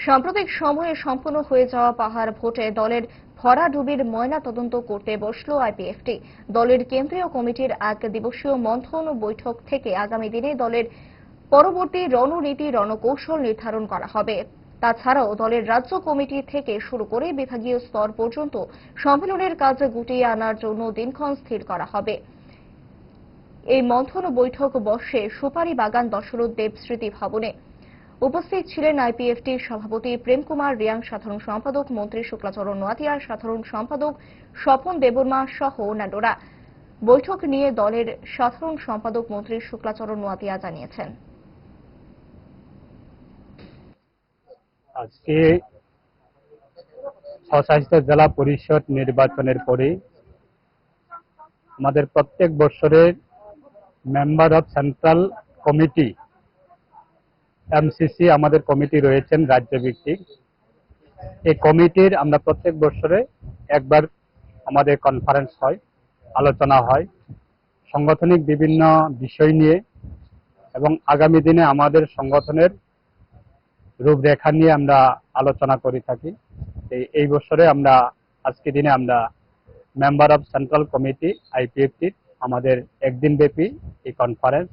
সাম্প্রতিক সময়ে সম্পন্ন হয়ে যাওয়া পাহাড় ভোটে দলের ভরাডুবির ময়না তদন্ত করতে বসল আইপিএফটি। দলের কেন্দ্রীয় কমিটির এক দিবসীয় মন্থন বৈঠক থেকে আগামী দিনে দলের পরবর্তী রণনীতি রণকৌশল নির্ধারণ করা হবে। তাছাড়াও দলের রাজ্য কমিটি থেকে শুরু করে বিভাগীয় স্তর পর্যন্ত সম্মেলনের কাজ গুটিয়ে আনার জন্য দিনক্ষণ স্থির করা হবে। এই মন্থন বৈঠক বসে সুপারি বাগান দশরথ দেব স্মৃতি ভবনে। উপস্থিত ছিলেন আইপিএফটির সভাপতি প্রেম কুমার রিয়াং, সাধারণ সম্পাদক মন্ত্রী শুক্লাচরণ নোয়াতিয়া, সাধারণ সম্পাদক স্বপন দেববর্মা সহ অন্যান্যরা। বৈঠক নিয়ে দলের সাধারণ সম্পাদক মন্ত্রী শুক্লাচরণ নোয়াতিয়া জানিয়েছেন, আজকে স্বশাসিত জেলা পরিষদ নির্বাচনের পরে আমাদের প্রত্যেক বছরের member of central committee MCC আমাদের কমিটি রয়েছেন রাজ্যভিত্তিক। এই কমিটির আমরা প্রত্যেক বছরে একবার আমাদের কনফারেন্স হয়, আলোচনা হয় সাংগঠনিক বিভিন্ন বিষয় নিয়ে এবং আগামী দিনে আমাদের সংগঠনের রূপরেখা নিয়ে আমরা আলোচনা করে থাকি। এই বছরে আমরা আজকে দিনে আমরা মেম্বার অফ সেন্ট্রাল কমিটি আইপিএফটির আমাদের একদিন ব্যাপী এই কনফারেন্স